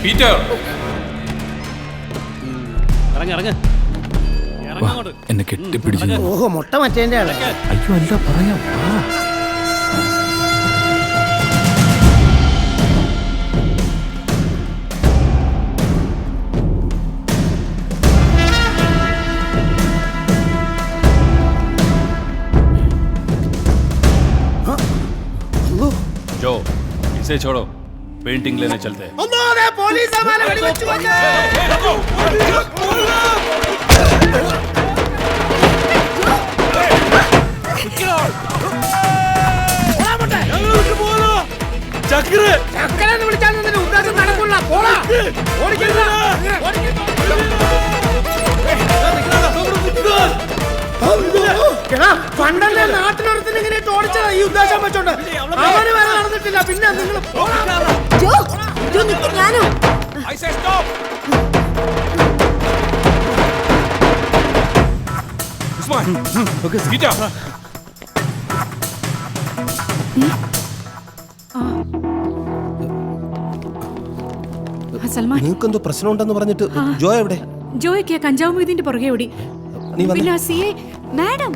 Peter എന്നെ കെട്ടിപ്പിടിച്ചു. ഓഹോ, മുട്ട മറ്റേന്റെ ആളെ. അയ്യോ അല്ല, പറയാം. जो इसे छोड़ो, पेंटिंग लेने चलते हैं। പോലീസ് പണ്ടല്ലേ നാട്ടിനടുത്ത് ഇങ്ങനെ ഓടിച്ചതാ ഈ ഉദ്ദേശം വെച്ചോണ്ട്. അവന് വരെ നടന്നിട്ടില്ല. പിന്നെ നിങ്ങൾ നിങ്ങൾക്കെന്തോ പ്രശ്നമുണ്ടെന്ന് പറഞ്ഞിട്ട് ജോ എവിടെ? ജോയ്ക്ക് കഞ്ചാവ് മൊയ്തീന്റെ പുറകെ ഓടി. പിന്നെ സിഐ മാഡം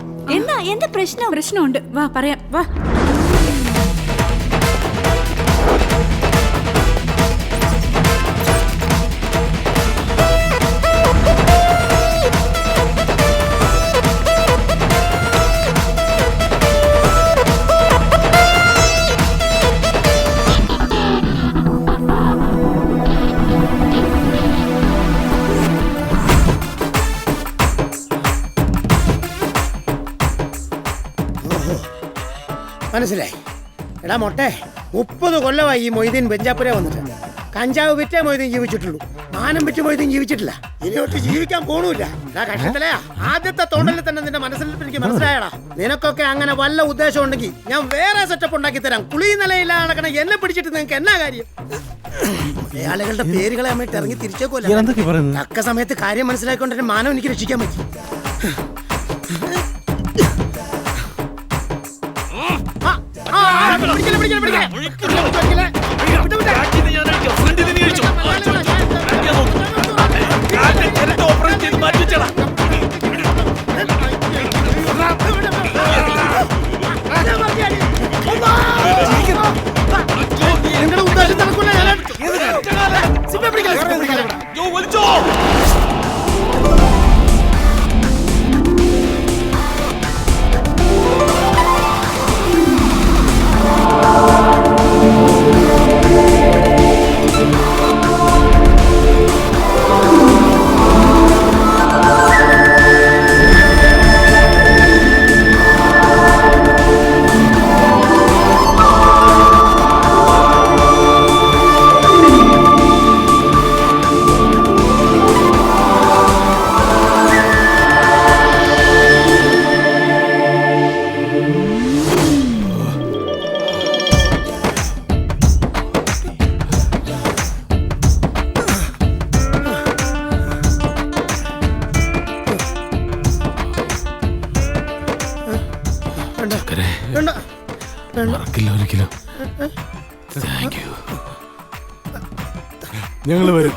എന്താ പ്രശ്നമുണ്ട്. വാ പറയാം, വാ. മനസ്സിലായി. എടാ മൊട്ടെ, 30 കൊല്ലമായി ഈ മൊയ്തീൻ ബെഞ്ചാപ്പുര വന്നിട്ട്. കഞ്ചാവ് വിറ്റേ മൊയ്തീൻ ജീവിച്ചിട്ടുള്ളൂ. മാനം വിറ്റ് മൊയ്തീൻ ജീവിച്ചിട്ടില്ല. ഇനിയോട്ട് ജീവിക്കാൻ പോണൂല്ല. കഷ്ടത്തിലയാ. ആദ്യത്തെ തോണ്ടലിൽ തന്നെ നിന്റെ മനസ്സിൽ എനിക്ക് മനസ്സിലായടാ. നിനക്കൊക്കെ അങ്ങനെ വല്ല ഉദ്ദേശം ഉണ്ടെങ്കിൽ ഞാൻ വേറെ സെറ്റപ്പ് ഉണ്ടാക്കി തരാം. കുളി നിലയില്ല നടക്കണ എന്നെ പിടിച്ചിട്ട് നിങ്ങൾക്ക് എന്നാ കാര്യം? ആളുകളുടെ പേരുകളെ അമ്മയിട്ട് ഇറങ്ങി തിരിച്ചേക്കുമല്ലോ. തക്ക സമയത്ത് കാര്യം മനസ്സിലാക്കിക്കൊണ്ടിട്ട് മാനം എനിക്ക് രക്ഷിക്കാൻ പറ്റി. ഞങ്ങള് വരും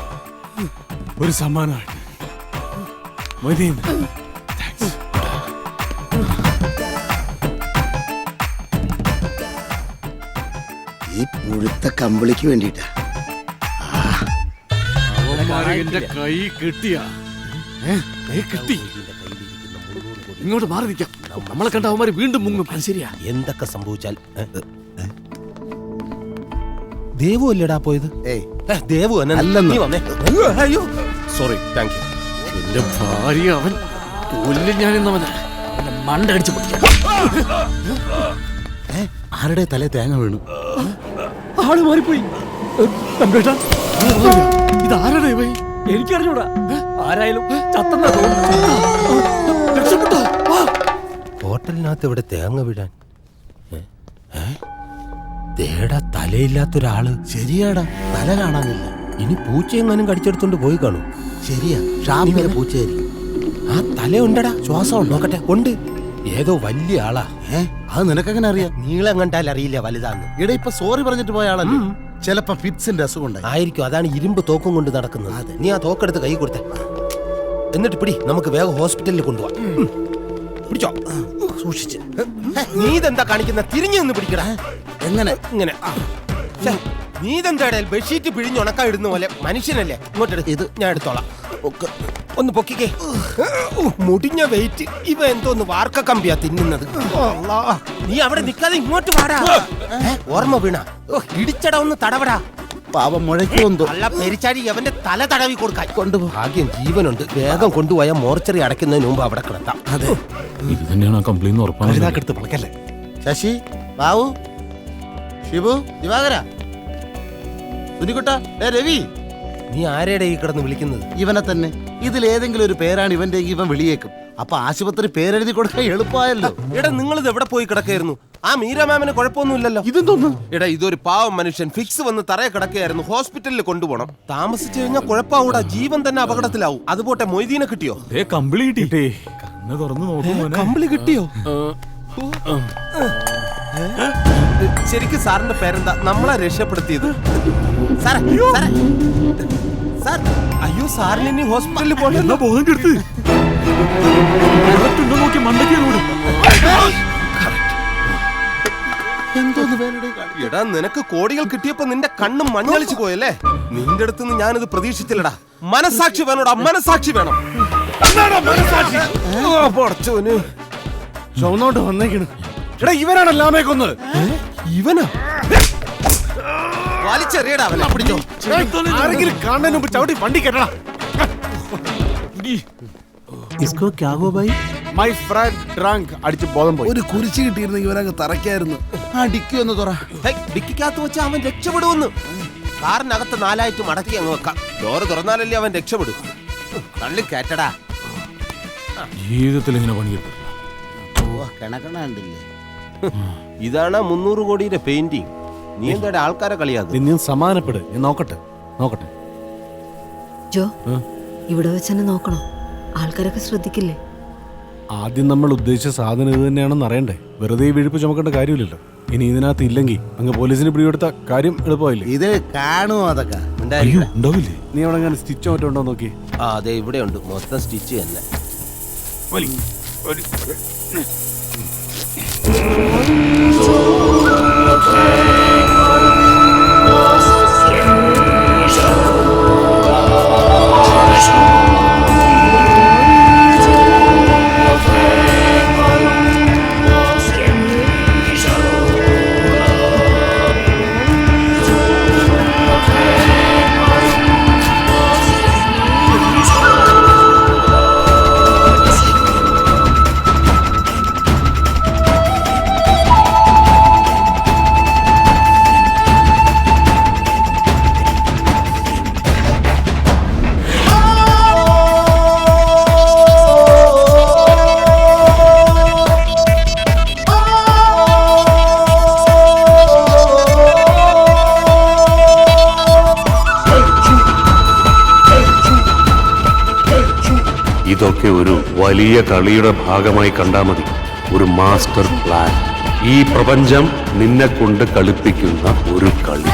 ഒരു സമ്മാനമായിട്ട്. മൊയ്തീൻ, ഈ പുഴുത്ത കമ്പിളിക്ക് വേണ്ടിട്ടാ എന്റെ കൈ കിട്ടിയ കിട്ടി. ഇങ്ങോട്ട് മാറി നിൽക്കാം. നമ്മളെ കണ്ട അവന്മാര് വീണ്ടും മുങ്ങും. ശരിയാ. എന്തൊക്കെ സംഭവിച്ചാൽ ദേവു അല്ലേടാ പോയത്? ദേവു അയ്യോ സോറി, താങ്ക് യു. എന്റെ ഭാര്യ അവൻ കൊല്ലും. ഞാൻ ഇന്നവനെ മണ്ടടിച്ച് പൊട്ടിക്കാം. ആരുടെ തലേ തേങ്ങ വീണു? ആള് മാറിപ്പോയി. ഇതാരാണ് ഇവൻ? എനിക്കറിഞ്ഞൂടാ. ആരായാലും ചത്തന്നാ രക്ഷപ്പെട്ടോ. ഹോട്ടലിനകത്ത് ഇവിടെ തേങ്ങ വീഴാൻ ദേടാ തലയില്ലാത്തൊരാള്. ശരിയാടാ, തല കാണാനില്ല. ഇനി പൂച്ചയെങ്ങാനും കടിച്ചെടുത്തോണ്ട് പോയി കാണും. ശരിയാ, ഷാപ്പിലെ പൂച്ചയായിരിക്കും. ആ തല ഉണ്ടടാ, ശ്വാസം നോക്കട്ടെ. ഉണ്ട്. ഏതോ വലിയ ആളാ. അത് നിനക്കെങ്ങനെ അറിയാം? നീളം കണ്ടാൽ അറിയില്ല വലുതാന്ന്. ഇവിടെ ഇപ്പൊ സോറി പറഞ്ഞിട്ട് പോയ ആളല്ലേ? ചിലപ്പോ ഫിറ്റ്സിന്റെ അസുഖം ഉണ്ടായി ആയിരിക്കും, അതാണ് ഇരുമ്പ് തോക്കും കൊണ്ട് നടക്കുന്നത്. നീ ആ തോക്കെടുത്ത് കൈ കൊടുത്തേ, എന്നിട്ട് പിടി, നമുക്ക് വേഗം ഹോസ്പിറ്റലിൽ കൊണ്ടുപോവാം. പിടിച്ചോ, സൂക്ഷിച്ച്. നീ ഇതെന്താ കാണിക്കുന്ന? തിരിഞ്ഞു നിന്ന് പിടിക്കടാ. എങ്ങനെ ഇങ്ങനെ നീ ഇതെന്താ ബെഡ്ഷീറ്റ് പിഴിഞ്ഞ് ഉണക്കാൻ ഇടുന്ന പോലെ? മനുഷ്യനല്ലേ? ഇങ്ങോട്ടെടുത്ത് ഇത് ഞാൻ എടുത്തോളാം. ഒന്ന് പൊക്കിക്കേ. മുടിഞ്ഞ വെയിറ്റ്. ഇവ എന്തോന്ന് വാർക്ക കമ്പിയാ തിന്നുന്നത്. നീ അവിടെ നിൽക്കാതെ ഇങ്ങോട്ട് വാടാ. ഓർമ്മ വീണ ഇടിച്ചട ഒന്ന് തടവടാ. പാവം മുഴയ്ക്കുമെന്തോ. അല്ല പെരിച്ചാടി അവന്റെ തല തടവി കൊടുക്കാൻ കൊണ്ടുപോ. ഭാഗ്യം ജീവനുണ്ട്. വേഗം കൊണ്ടുപോയ മോർച്ചറി അടയ്ക്കുന്നതിന് മുമ്പ് അവിടെ കിടത്താം. അതെ, ഇത് തന്നെയാണ് ആ കംപ്ലൈന്റ് ഉറപ്പാണ്. എടുത്ത് പളക്കല്ലേ. ശശി, ബാബു, ഷിബു, ദിവാകര, സുനിക്കുട്ട, രവി, നീ ആരെയുടെ ഈ കിടന്ന് വിളിക്കുന്നത്? ഇവനെ തന്നെ. ഇതിലേതെങ്കിലും ഒരു പേരാണ് ഇവന്റെ, ഇവൻ വിളിയേക്കും. അപ്പൊ ആശുപത്രി പേരെഴുതി കൊടുക്കാൻ എളുപ്പമായല്ലോ. എടാ നിങ്ങളിത് എവിടെ പോയി കിടക്കായിരുന്നു? ആ മീര മാമിന് കുഴപ്പമൊന്നുമില്ലല്ലോ. ഇതെന്തോന്ന്? എടാ ഇതൊരു പാവം മനുഷ്യൻ ഫിക്സ് വന്ന് തറയെ കിടക്കുകയായിരുന്നു. ഹോസ്പിറ്റലിൽ കൊണ്ടുപോകണം. താമസിച്ചു കഴിഞ്ഞാൽ കുഴപ്പമാവൂടാ, ജീവൻ തന്നെ അപകടത്തിലാവും. അതുപോട്ടെ മൊയ്തീനെ കിട്ടിയോ? കമ്പിളി കിട്ടി. കണ്ണ് തുറന്നു നോക്കുമോ? കമ്പിളി കിട്ടിയോ? ശരിക്കും സാറിന്റെ പേരെന്താ? നമ്മളെ രക്ഷപ്പെടുത്തിയത് സാറേ. സാറേ, സാർ, അയ്യോ സാറിന് ഇനി ഹോസ്പിറ്റലിൽ പോകണ്ട. ബോധം കെടുത്ത് നോക്കി മണ്ടയ്ക്ക് റോഡ്. എന്തോന്ന് വേലയുടെ എടാ നിനക്ക് കോടികൾ കിട്ടിയപ്പോ നിന്റെ കണ്ണും മഞ്ഞളിച്ചു പോയല്ലേ? നിന്റെ അടുത്തുനിന്ന് ഞാനിത് പ്രതീക്ഷിച്ചില്ലടാ. മനസാക്ഷി വേണോടാ, മനസാക്ഷി വേണം. ചുവന്നോട്ട് വന്നേക്കണ്. എടാ ഇവനാണല്ലോ അമ്മയെ കൊന്നത്. ഇവനാ വലിച്ചെറിയടാ അവനെ. പിടിച്ചോ. ആരെങ്കിലും കാണുന്നതിന് മുമ്പ് ചവിട്ടി വണ്ടി കെട്ടണം. ഇസ്കോ ക്യാ ഹോ ഭായി? മൈ ഫ്രണ്ട് ഡ്രങ്ക് അടിച്ച് ബോധം പോയി. ഒരു കുരിശ് കിട്ടിയിരുന്നെങ്കിൽ ഇവനങ്ങ് തറയ്ക്കായിരുന്നു. ആ ഡിക്കി ഒന്ന് തുറ. ഡിക്കിക്കകത്ത് വെച്ച് അവൻ രക്ഷപ്പെടുമെന്ന്. കാറിനകത്ത് 4 ആയിട്ട് മടക്കി അങ്ങ് വെക്കാം. ഡോറ് തുറന്നാലല്ലേ അവൻ രക്ഷപ്പെടും. തള്ളി കയറ്റടാ. ജീവിതത്തിൽ ഇങ്ങനെ പണിയെടുത്തില്ല. കിണക്കണണ്ടില്ലേ? ഇതാണ് 300 കോടിയുടെ പെയിന്റിങ്. നീ എന്താ ആൾക്കാരെ കളിയാക്കും? നീ സമാധാനപ്പെട്, ഞാൻ നോക്കട്ടെ. ജോ, ഇവിടെ വെച്ചെന്നെ നോക്കണം. ആൾക്കാരൊക്കെ ശ്രദ്ധിക്കില്ലേ? ആദ്യം നമ്മൾ ഉദ്ദേശിച്ച സാധനം ഇത് തന്നെയാണെന്ന് അറിയണ്ടേ. വെറുതെ വീഴ്ച ചുമക്കേണ്ട കാര്യമില്ലല്ലോ. ഇനി ഇതിനകത്ത് ഇല്ലെങ്കിൽ അങ്ങ് പോലീസിന് പിടിയെടുത്ത കാര്യം എളുപ്പമായില്ലേ? ഇത് കാണുമോ അതൊക്കെ? ഉണ്ടാവില്ലേ? നീ അവിടെ അങ്ങനെ സ്റ്റിച്ച് മറ്റോ ഉണ്ടോ നോക്കി. ആ അതെ, ഇവിടെ ഉണ്ട് മൊത്തം സ്റ്റിച്ച് തന്നെ. ഇതൊക്കെ ഒരു വലിയ കളിയുടെ ഭാഗമായി കണ്ടാൽ മതി. ഒരു മാസ്റ്റർ പ്ലാൻ. ഈ പ്രപഞ്ചം നിന്നെ കൊണ്ട് കളിപ്പിക്കുന്ന ഒരു കളി.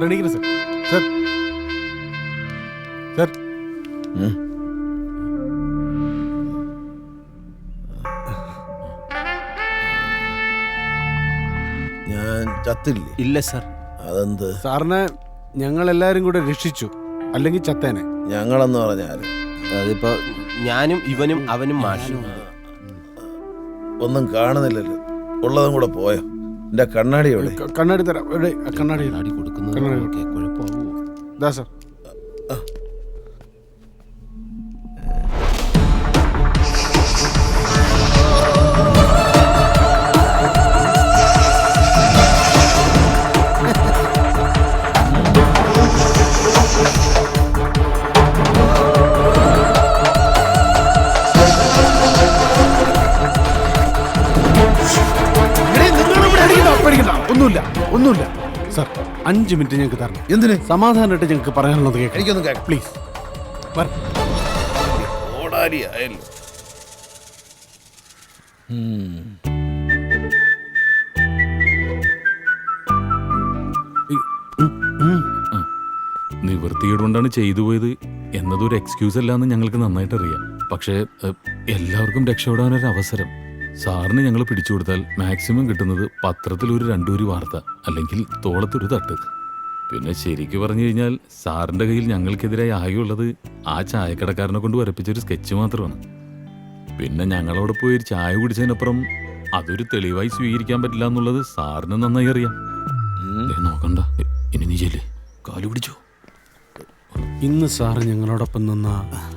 എണീക്കുന്നു സർ. ഞാൻ ചത്തില്ലേ? ഇല്ല സർ. അതെന്ത്? സാറിനെ ഞങ്ങൾ എല്ലാരും കൂടെ രക്ഷിച്ചു, അല്ലെങ്കിൽ ചത്തേനെ. ഞങ്ങളെന്ന് പറഞ്ഞാല് അതിപ്പോ ഞാനും ഇവനും അവനും മാഷും. ഒന്നും കാണുന്നില്ലല്ലോ. ഉള്ളതും കൂടെ പോയോ? എന്റെ കണ്ണാടി എവിടെ? കണ്ണാടി തരാം. എവിടെ കണ്ണാടി? അടി കൊടുക്കുന്നത് കുഴപ്പമാവോ? ദാ സർ. ഒന്നുമില്ല സാർ 5 മിനിറ്റ് ഞങ്ങൾക്ക് തരണം. എന്തിന്? സമാധാനമായിട്ട് ഞങ്ങൾക്ക് പറയാനുള്ളത് കേൾക്കാം. എനിക്കൊന്നും കേൾക്കാം. പ്ലീസ് ഓടാരിയായല്ലോ. നിവൃത്തിയോടുകൊണ്ടാണ് ചെയ്തു പോയത് എന്നതൊരു എക്സ്ക്യൂസ് അല്ലാന്ന് ഞങ്ങൾക്ക് നന്നായിട്ട് അറിയാം. പക്ഷേ എല്ലാവർക്കും രക്ഷപ്പെടാനൊരു അവസരം സാറിന് ഞങ്ങൾ പിടിച്ചു കൊടുത്താൽ മാക്സിമം കിട്ടുന്നത് പത്രത്തിൽ ഒരു 2 വാർത്ത, അല്ലെങ്കിൽ തോളത്തൊരു തട്ട്. പിന്നെ ശരിക്കു പറഞ്ഞു കഴിഞ്ഞാൽ സാറിന്റെ കയ്യിൽ ഞങ്ങൾക്കെതിരായി ആകെയുള്ളത് ആ ചായക്കടക്കാരനെ കൊണ്ട് വരപ്പിച്ചൊരു സ്കെച്ച് മാത്രമാണ്. പിന്നെ ഞങ്ങളോട് പോയി ഒരു ചായ കുടിച്ചതിനപ്പുറം അതൊരു തെളിവായി സ്വീകരിക്കാൻ പറ്റില്ല എന്നുള്ളത് സാറിന് നന്നായി അറിയാം. നോക്കണ്ട, ഇനി നീ ചെല്ലേ, കാലു പിടിച്ചോ. ഇന്ന് സാറ് ഞങ്ങളോടൊപ്പം നിന്ന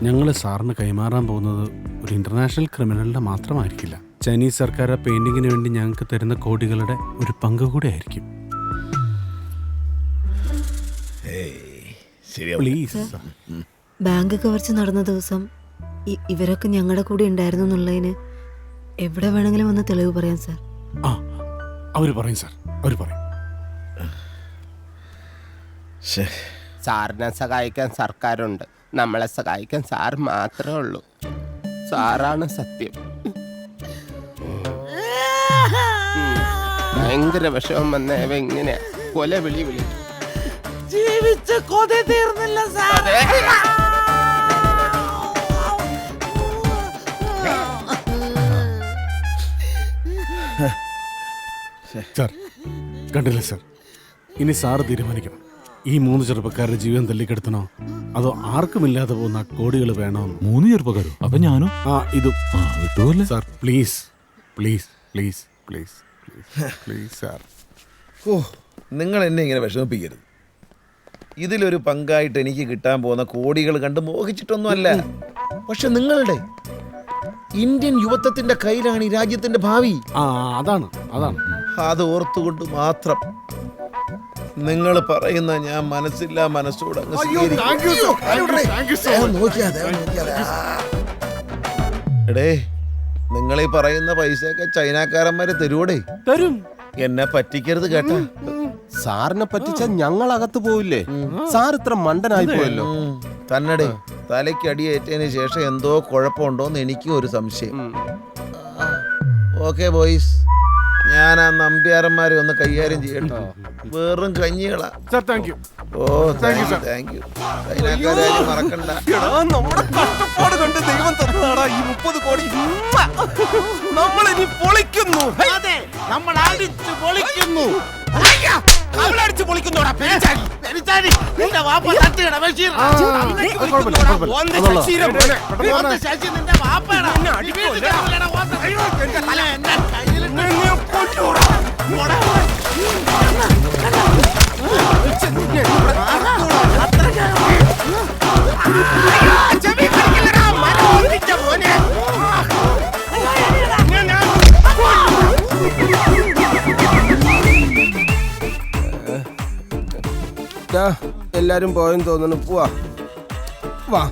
ഞങ്ങൾ സാറിന് കൈമാറാൻ പോകുന്നത് ഒരു ഇന്റർനാഷണൽ ക്രിമിനലിന്റെ മാത്രമായിരിക്കില്ല. ചൈനീസ് സർക്കാർ പെയിന്റിങ്ങിന് വേണ്ടി ഞങ്ങൾക്ക് തരുന്ന കോടികളുടെ ഒരു പങ്ക് കൂടെ ആയിരിക്കും. പ്ലീസ്. ബാങ്ക് കവർച്ച നടന്ന ദിവസം ഇവരൊക്കെ ഞങ്ങളുടെ കൂടെ ഉണ്ടായിരുന്നു എന്നുള്ളതിന് എവിടെ വേണമെങ്കിലും ഒന്ന് തെളിവ് പറയാം സാർ. അവര് പറയും സാർ, അവര് പറയും. സാറിനെ സഹായിക്കാൻ സർക്കാരുണ്ട്, നമ്മളെ സഹായിക്കാൻ സാർ മാത്രമേ ഉള്ളൂ. സാറാണ് സത്യം. ഭയങ്കര വിഷമം വന്നവ ഇങ്ങനെ കൊല വിളി ജീവിച്ച കൊത തീർന്നില്ല സാർ. സാർ കണ്ടില്ല സാർ, ഇനി സാറ് തീരുമാനിക്കണം. ഈ 3 ചെറുപ്പക്കാരുടെ ജീവൻ തല്ലിക്കെടുത്തണോ അതോ ആർക്കുമില്ലാതെ പോകുന്ന കോടികൾ വേണോന്ന്. 3 ചെറുപ്പക്കാരോ? അപ്പൊ ഞാനോ? ഇതും വിട്ടുപോലെ sir. Please please please please please sir. നിങ്ങൾ എന്നെ ഇങ്ങനെ വിഷമിപ്പിക്കരുത്. ഇതിലൊരു പങ്കായിട്ട് എനിക്ക് കിട്ടാൻ പോകുന്ന കോടികൾ കണ്ട് മോഹിച്ചിട്ടൊന്നുമല്ല. പക്ഷെ നിങ്ങളുടെ ഇന്ത്യൻ യുവത്വത്തിന്റെ കയ്യിലാണ് ഈ രാജ്യത്തിന്റെ ഭാവി. അതാണ് അത് ഓർത്തുകൊണ്ട് മാത്രം നിങ്ങൾ പറയുന്ന ഞാൻ മനസ്സില്ലാ മനസ്സോട് എടേ, നിങ്ങളീ പറയുന്ന പൈസയൊക്കെ ചൈനക്കാരന്മാര് തരൂടെ? തരും. എന്നെ പറ്റിക്കരുത് കേട്ടാ. സാറിനെ പറ്റിച്ച ഞങ്ങൾ അകത്ത് പോവില്ലേ? സാർ ഇത്ര മണ്ടനായി പോയല്ലോ. തന്നടേ, തലയ്ക്ക് അടിയേറ്റതിന് ശേഷം എന്തോ കുഴപ്പമുണ്ടോന്ന് എനിക്കും ഒരു സംശയം. ഓക്കെ ബോയ്സ്, ഞാൻ ആ നമ്പ്യാരന്മാരെ ഒന്ന് കൈകാര്യം ചെയ്യട്ടോ. വെറും കഞ്ഞികളാ. Thank you. Thank you. ചൈനക്കാരും മറക്കണ്ട. നമ്മുടെ കഷ്ടപ്പാട് കണ്ട് ദൈവം തന്നതാടാ ഈ 30 കോടി. നമ്മൾ ഇനി പൊളിക്കുന്നു. നമ്മൾ അടിച്ചു പൊളിക്കുന്നു. അവളടിച്ചു പൊളിക്കുന്നോടാ. നിന്റെ വാപ്പ തട്ടിയട ബഷീർ. നിന്റെ വാപ്പടാ. എല്ലാരും പോയെന്ന് തോന്നുന്നു. പോവാ. വാ.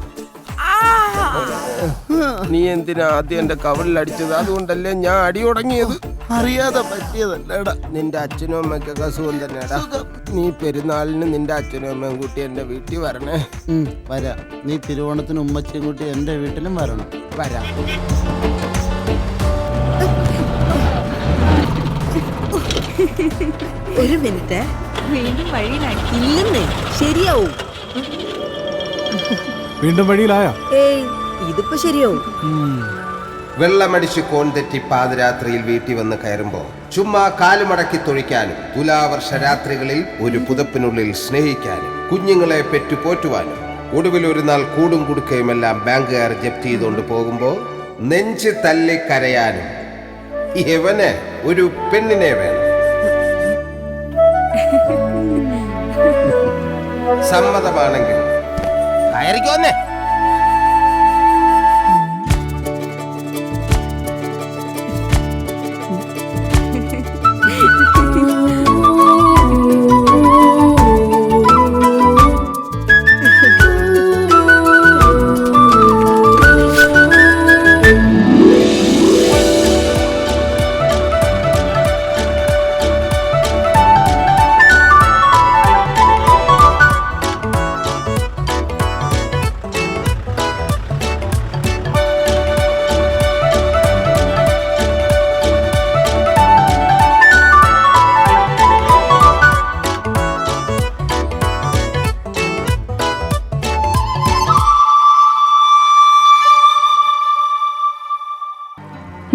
നീ എന്തിനാ ആദ്യം എന്റെ കവളിൽ അടിച്ചത്? അതുകൊണ്ടല്ലേ ഞാൻ അടി തുടങ്ങിയത്. അറിയാതെ പറ്റിയതല്ലേടാ. നിന്റെ അച്ഛനും അമ്മയ്ക്കൊക്കെ അസുഖം തന്നെയാടാ. നീ പെരുന്നാളിന് നിന്റെ അച്ഛനും അമ്മയും കൂട്ടി എന്റെ വീട്ടിൽ വരണേ. വരാം. നീ തിരുവോണത്തിന് ഉമ്മച്ചിയും കൂട്ടി എന്റെ വീട്ടിലും വരണം. വരാം. ഒരു മിനിറ്റ്. വീണ്ടും വഴിയിലായി. ഇല്ലെന്നേ, ശരിയാവും. വീണ്ടും വഴിയിലായോ? ഏയ്, ഇതിപ്പോ ശരിയാവും. വെള്ളമടിച്ച് കോൺതെറ്റി പാതിരാത്രിയിൽ വീട്ടിൽ വന്ന് കയറുമ്പോ ചുമ്മാ കാലുമടക്കി തൊഴിക്കാനും തുലാവർഷ രാത്രികളിൽ ഒരു പുതപ്പിനുള്ളിൽ സ്നേഹിക്കാനും കുഞ്ഞുങ്ങളെ പെറ്റുപോറ്റുവാനും ഒടുവിൽ ഒരു നാൾ കൂടും കുടുക്കയുമെല്ലാം ബാങ്കുകാർ ജപ്തി ചെയ്തുകൊണ്ട് പോകുമ്പോ നെഞ്ച് തല്ലി കരയാനും ഇവന് ഒരു പെണ്ണിനെ വേണം. സമ്മതമാണെങ്കിൽ കയറിക്കോന്നേ.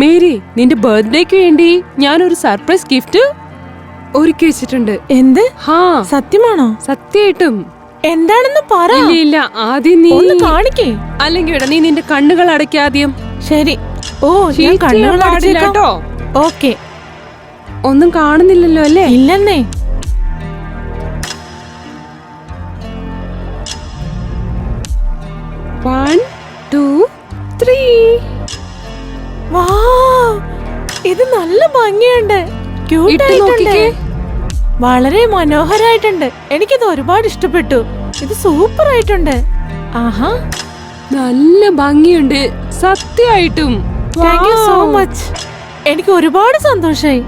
മേരി, നിന്റെ ബർത്ത്ഡേക്ക് വേണ്ടി ഞാനൊരു സർപ്രൈസ് ഗിഫ്റ്റ് ഒരുക്കി വെച്ചിട്ടുണ്ട്. എന്ത്? ഹാ, സത്യമാണോ? സത്യമായിട്ടും. എന്താണെന്ന് പറ. ഇല്ല, ആദ്യം നീ കാണിക്കേ. അല്ലെങ്കിൽ നീ നിന്റെ കണ്ണുകൾ അടയ്ക്കാദ്യം. ശരി. ഓ, ഞാൻ കണ്ണുകൾ അടച്ചിട്ടോ? ഓക്കെ. ഒന്നും കാണുന്നില്ലല്ലോ അല്ലേ? ഇല്ലെന്നേ. One, two, three. ഇത് നല്ല ഭംഗിയുണ്ട്. ക്യൂട്ട് ആയിട്ടുണ്ട്. വളരെ മനോഹരായിട്ടുണ്ട്. എനിക്കിത് ഒരുപാട് ഇഷ്ടപ്പെട്ടു. ഇത് സൂപ്പർ ആയിട്ടുണ്ട്. ആഹാ, നല്ല ഭംഗിയുണ്ട് സത്യമായിട്ടും. Thank you so much. എനിക്ക് ഒരുപാട് സന്തോഷായി.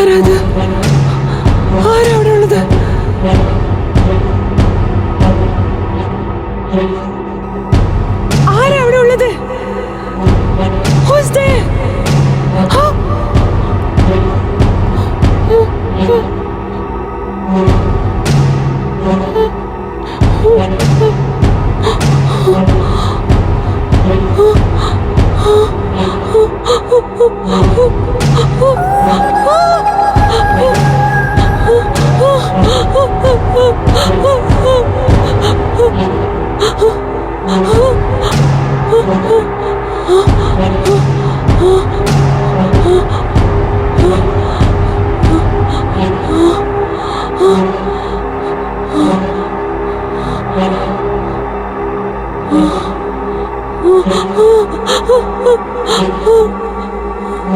ആരാത്? ആരാ അവിടെ ഉള്ളത്? ആരാ അവിടെ ഉള്ളത്? Who's there? Huh?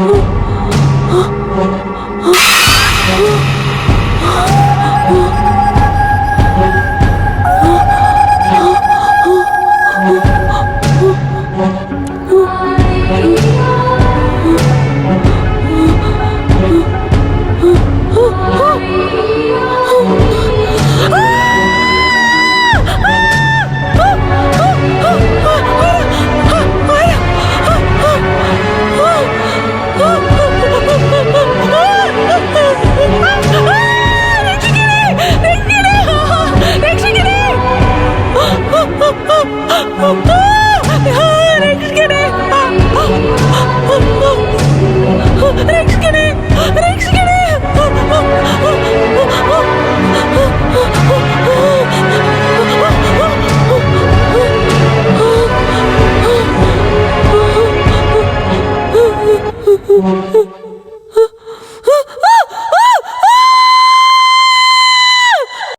Oh